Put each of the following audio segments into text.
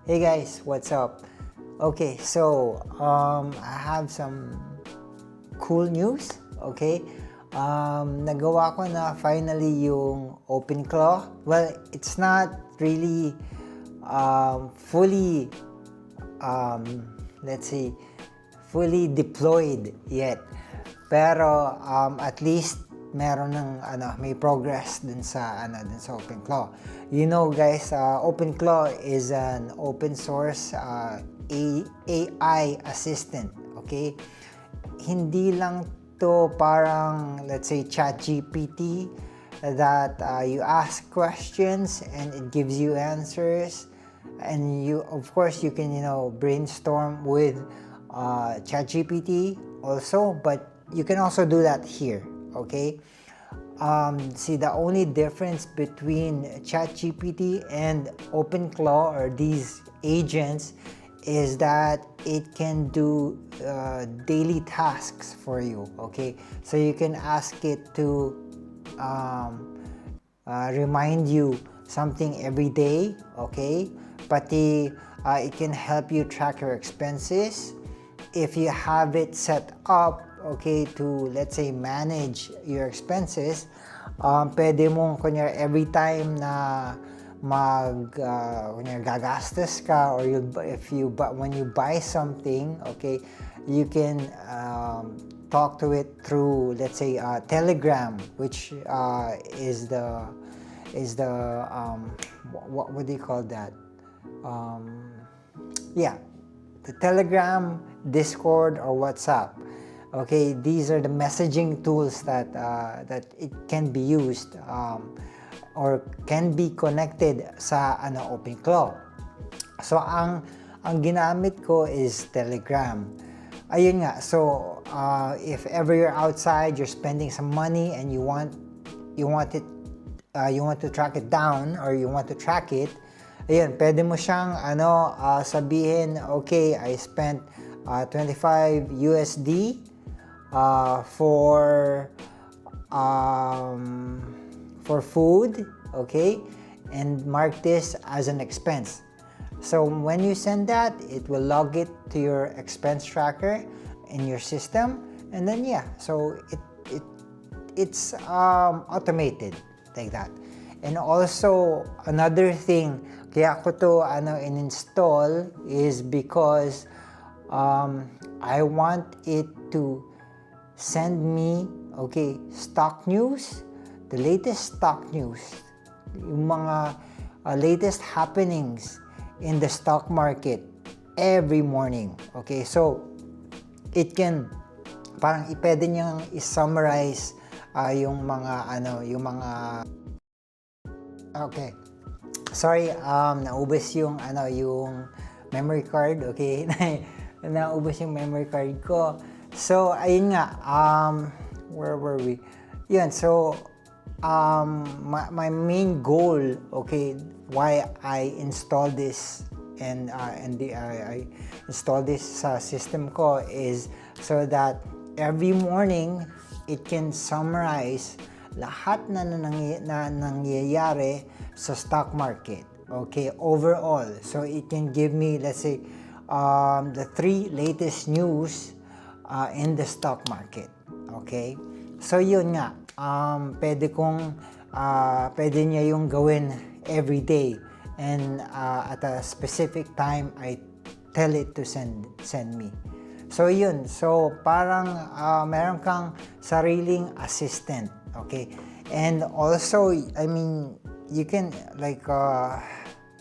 Hey guys, what's up? Okay, so I have some cool news. Okay, nagawa ko na finally yung OpenClaw. Well, it's not really fully, let's say, fully deployed yet. Pero at least meron ng may progress dun sa OpenClaw. You know guys, OpenClaw is an open source AI assistant, okay? Hindi lang to parang let's say ChatGPT that you ask questions and it gives you answers, and you of course you can brainstorm with ChatGPT also, but you can also do that here. Okay, see, the only difference between ChatGPT and OpenClaw, or these agents, is that it can do daily tasks for you. Okay, so you can ask it to remind you something every day. Okay, pati it can help you track your expenses if you have it set up, okay, to let's say manage your expenses. Pwede mong kunyari every time na kunyari gagastos ka, or when you buy something, okay, you can talk to it through let's say Telegram, which is the what do you call that? Yeah, the Telegram, Discord, or WhatsApp. Okay, these are the messaging tools that it can be used or can be connected sa OpenClaw. So ang ginamit ko is Telegram. Ayun nga. So if ever you're outside, you're spending some money and you want to track it down, or you want to track it, ayun, pwede mo siyang sabihin, okay, I spent 25 USD for food, okay, and mark this as an expense. So when you send that, it will log it to your expense tracker in your system, and then yeah, so it's automated like that. And also another thing kaya ko to install is because I want it to send me, okay, stock news, the latest stock news, yung mga latest happenings in the stock market every morning. Okay, so it can parang pwede niyang i-summarize yung mga okay, sorry, naubos yung yung memory card. Okay, naubos yung memory card ko. So ayun nga, where were we? Yun, so my main goal, okay, why I installed this and I installed this sa system ko is so that every morning it can summarize lahat na nangyayari sa stock market, okay, overall. So it can give me, let's say, the 3 latest news in the stock market. Okay, so yun nga, pwede niya yung gawin every day, and at a specific time I tell it to send me. So yun, so parang meron kang sariling assistant. Okay, and also I mean you can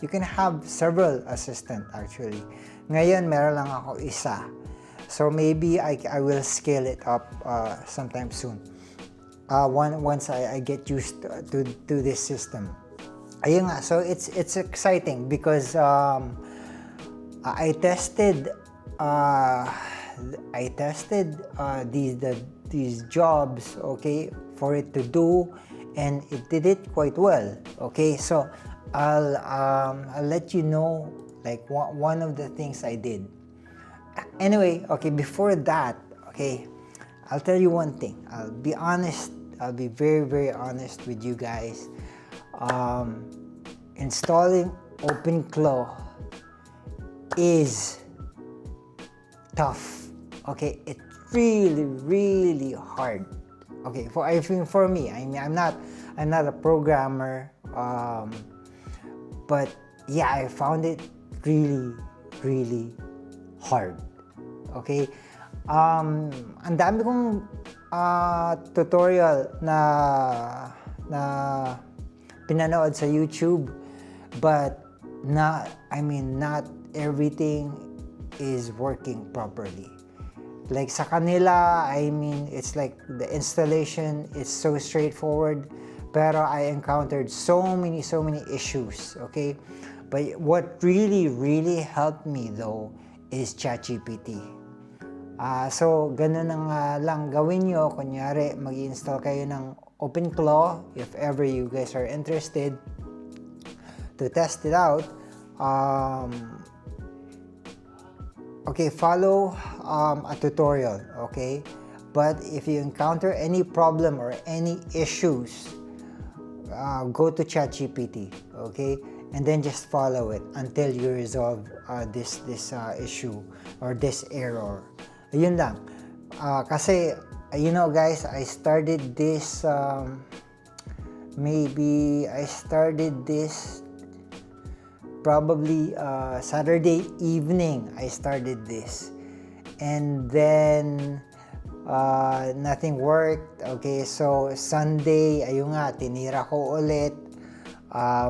you can have several assistant actually. Ngayon meron lang ako isa. So maybe I will scale it up sometime soon. Once I get used to this system. Ayun nga, so it's exciting because I tested these jobs, okay, for it to do, and it did it quite well. Okay, so I'll let you know like one of the things I did. Anyway, okay, before that, okay, I'll tell you one thing. I'll be honest. I'll be very, very honest with you guys. Installing OpenClaw is tough. Okay, it's really, really hard. Okay, I think for me, I mean, I'm not a programmer, but yeah, I found it really, really hard. Okay, ang dami kong tutorial na pinanood sa YouTube, but not everything is working properly. Like sa kanila, I mean, it's like the installation is so straightforward, pero I encountered so many issues, okay? But what really, really helped me though is ChatGPT. So, ganun na lang gawin nyo. Kunyari, mag-install kayo ng OpenClaw if ever you guys are interested to test it out. Okay, follow a tutorial, okay? But if you encounter any problem or any issues, go to ChatGPT, okay? And then just follow it until you resolve this issue or this error. Ayun lang. Kasi, you know guys, I started this, probably Saturday evening I started this, and then nothing worked. Okay, so Sunday, ayun nga, tinira ko ulit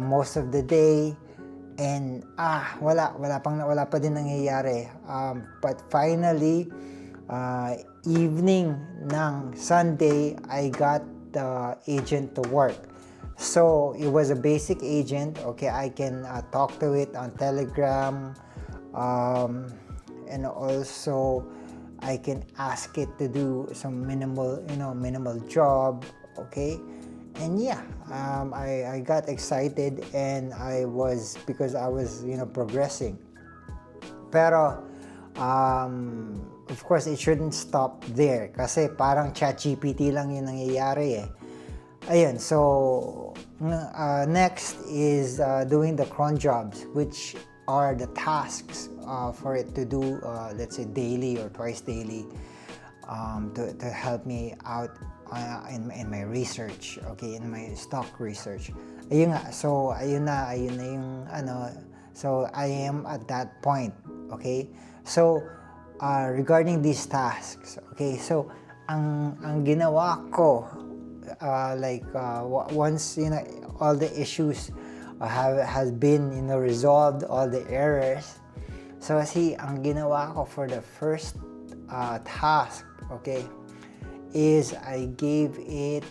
most of the day, and wala pa din nangyayari. But finally, evening ng Sunday, I got the agent to work. So, it was a basic agent. Okay, I can talk to it on Telegram, and also I can ask it to do some minimal job. Okay, and yeah, I got excited, and because I was progressing. Pero of course, it shouldn't stop there kasi parang ChatGPT lang yung nangyayari eh. Ayun, so next is doing the cron jobs, which are the tasks for it to do, let's say daily or twice daily, to help me out in my research, okay, in my stock research. Ayun nga, so ayun na yung so I am at that point, okay? So regarding these tasks, okay, so ang ginawa ko, once all the issues has been resolved, all the errors, so ang ginawa ko for the first task, okay, is I gave it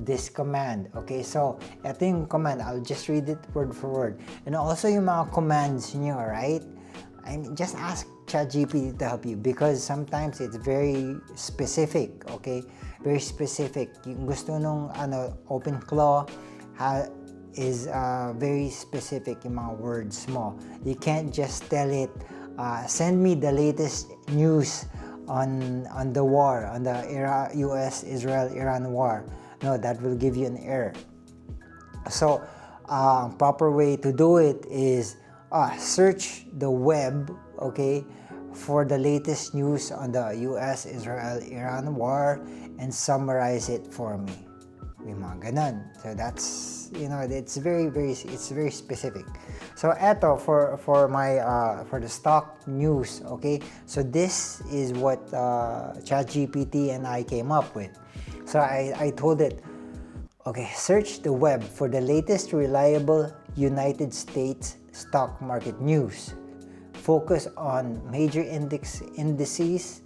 this command. Okay, so ito yung command, I'll just read it word for word, and also yung mga commands nyo, right? I mean, just ask ChatGPT to help you because sometimes it's very specific, okay? Very specific. Yung gusto nung OpenClaw is very specific yung mga words mo. You can't just tell it, send me the latest news on the war, on the US-Israel-Iran war. No, that will give you an error. So, proper way to do it is search the web, okay, for the latest news on the US-Israel-Iran war and summarize it for me. May mga ganun. So that's, it's very specific. So eto for my for the stock news, okay? So this is what ChatGPT and I came up with. So I told it, okay, search the web for the latest reliable United States stock market news. Focus on major indices,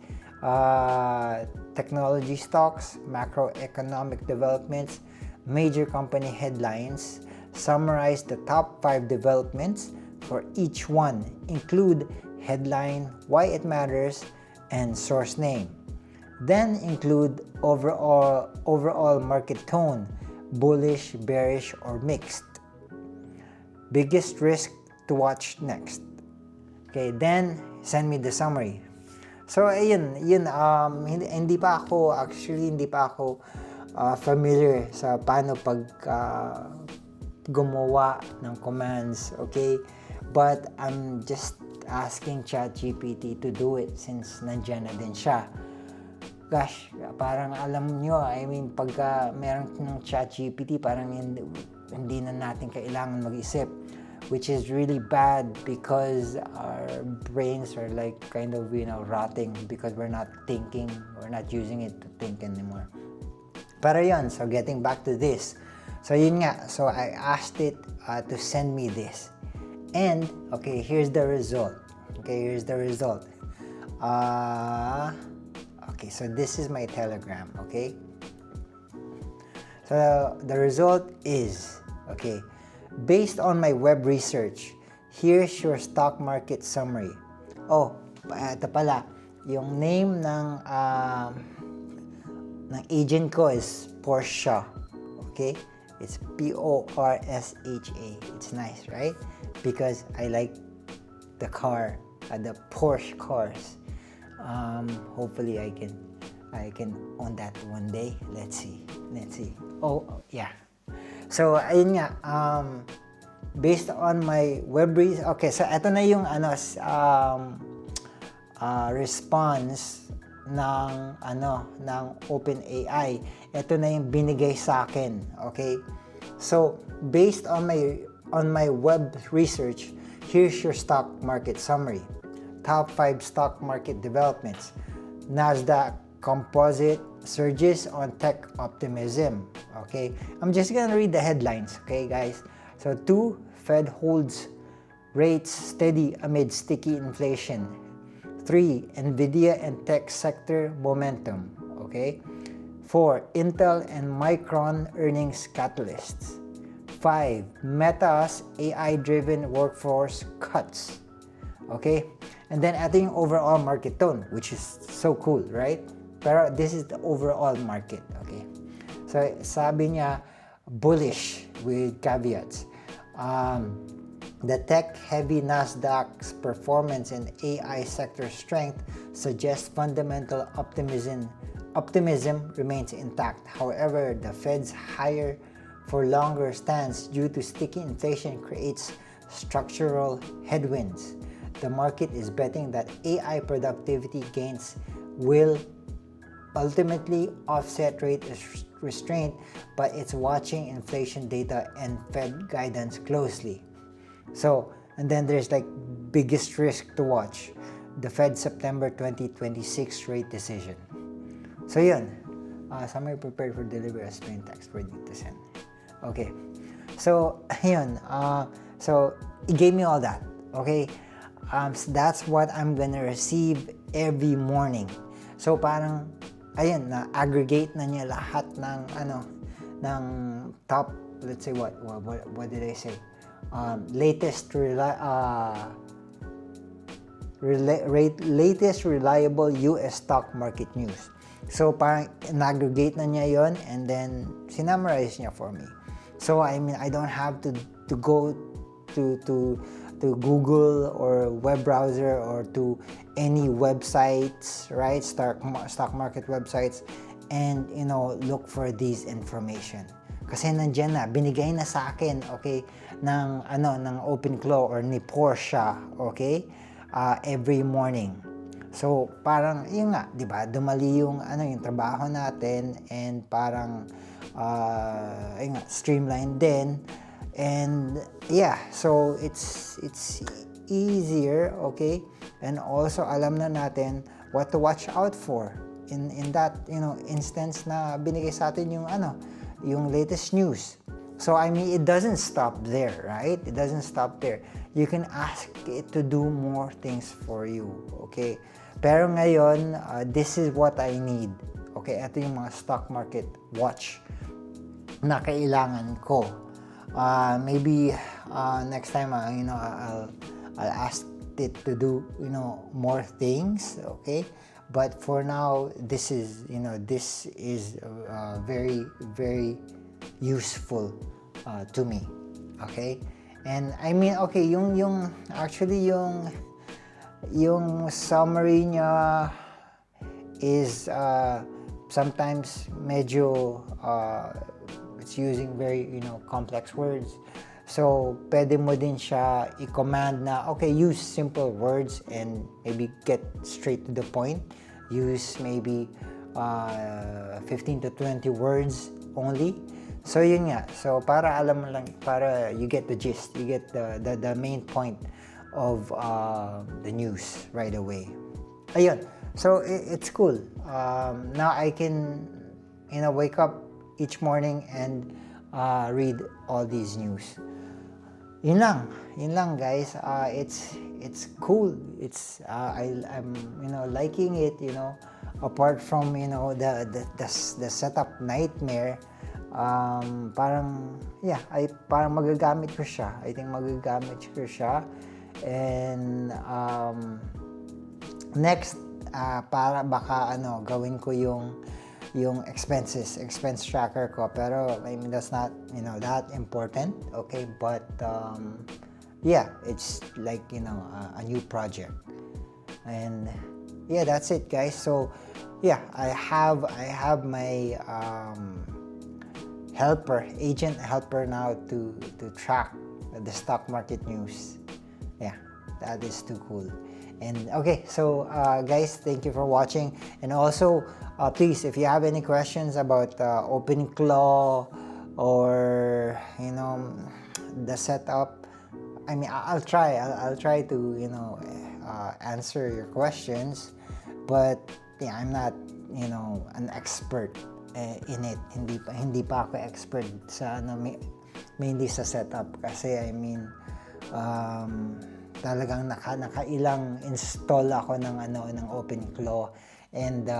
technology stocks, macroeconomic developments, major company headlines. Summarize the top 5 developments for each one. Include headline, why it matters, and source name. Then include overall market tone, bullish, bearish, or mixed. Biggest risk to watch next. Okay, then send me the summary. So ayun, hindi pa ako familiar sa paano gumawa ng commands, okay? But I'm just asking ChatGPT to do it since nandiyan na din siya. Gosh, parang alam nyo, I mean, pagka meron ng ChatGPT, parang hindi na natin kailangan mag-isip, which is really bad because our brains are like kind of, rotting because we're not thinking, we're not using it to think anymore. Pero yun, so getting back to this. So yun nga, so I asked it to send me this. And, okay, here's the result. Okay, so this is my Telegram, okay? So the result is, okay, based on my web research, here's your stock market summary. Oh, ito pala, yung name ng agent ko is Porsche, okay? It's P-O-R-S-H-A. It's nice, right? Because I like the car, the Porsche cars. Hopefully I can own that one day. Let's see. Oh yeah. So ayun nga, based on my web research, okay, so ito na yung response ng OpenAI. Ito na yung binigay sa akin, okay? So based on my web research, here's your stock market summary. Top 5 stock market developments. Nasdaq Composite surges on tech optimism. Okay, I'm just gonna read the headlines. Okay, guys. So 2, Fed holds rates steady amid sticky inflation. 3, Nvidia and tech sector momentum. Okay. 4, Intel and Micron earnings catalysts. 5, Meta's AI-driven workforce cuts. Okay? And then, ito yung overall market tone, which is so cool, right? Pero this is the overall market, okay? So, sabi niya, bullish with caveats. The tech-heavy Nasdaq's performance and AI sector strength suggests fundamental optimism remains intact. However, the Fed's higher for longer stance due to sticky inflation creates structural headwinds. The market is betting that AI productivity gains will ultimately offset rate restraint, but it's watching inflation data and Fed guidance closely. So, and then there's like biggest risk to watch, the Fed September 2026 rate decision. So yun, summary prepared for delivery as plain text ready to send. Okay, so yun, so it gave me all that, okay? So that's what I'm gonna receive every morning. So parang, ayun, na-aggregate na niya lahat ng top, let's say what did I say? Latest reliable US stock market news. So parang na-aggregate na niya yon and then sinummarize niya for me. So I mean, I don't have to go to Google or web browser or to any websites, right? Stock market websites, and look for these information. Kasi nandiyan na, binigay na sa akin, okay, ng OpenClaw or ni Porsche, okay, every morning. So parang yun nga, 'di ba? Dumali yung trabaho natin and parang yun nga, streamline din. And yeah, so it's easier, okay? And also alam na natin what to watch out for in that instance na binigay sa atin yung latest news. So I mean, it doesn't stop there, right? It doesn't stop there. You can ask it to do more things for you, okay? Pero ngayon, this is what I need. Okay, ito yung mga stock market watch na kailangan ko. Maybe next time I'll ask it to do more things, okay? But for now, this is very, very useful to me, okay? And I mean, okay, yung summary niya is sometimes medyo it's using very, complex words. So, pwede mo din siya i-command na, okay, use simple words and maybe get straight to the point. Use maybe 15 to 20 words only. So, yun nga. So, para alam mo lang, para you get the gist, you get the main point of the news right away. Ayun. So, it's cool. Now, I can, wake up each morning and read all these news. Yun lang guys. It's cool. I'm liking it, apart from the setup nightmare. Parang magagamit ko siya. I think magagamit ko siya. And next para baka gawin ko yung expense tracker ko, pero I mean that's not that important, okay, but it's like a new project. And that's it guys. So I have my agent helper now to track the stock market news. That is too cool. And okay, so guys, thank you for watching. And also, please, if you have any questions about OpenClaw or the setup, I mean, I'll try to answer your questions. But I'm not an expert in it. Hindi pa ako expert sa mainly sa setup kasi I mean talagang nakailang install ako ng OpenClaw and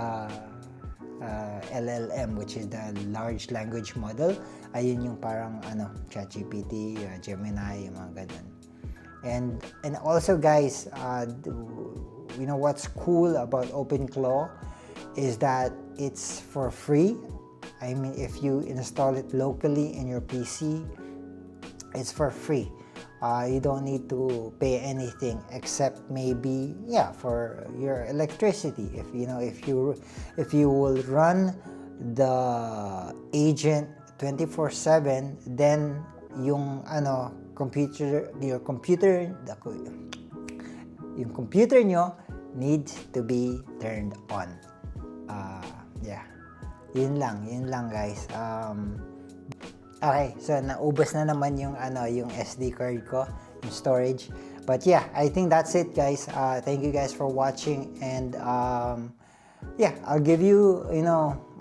LLM, which is the large language model. Ayun yung parang ChatGPT, Gemini, yung mga ganun. And also guys, what's cool about OpenClaw is that it's for free. I mean, if you install it locally in your PC, it's for free. You don't need to pay anything except maybe for your electricity. If you will run the agent 24/7, then yung your computer nyo needs to be turned on. Yun lang guys. Okay, so naubos na naman yung SD card ko, yung storage. But I think that's it guys. Thank you guys for watching, and I'll give you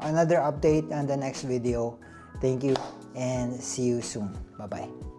another update on the next video. Thank you and see you soon. Bye-bye.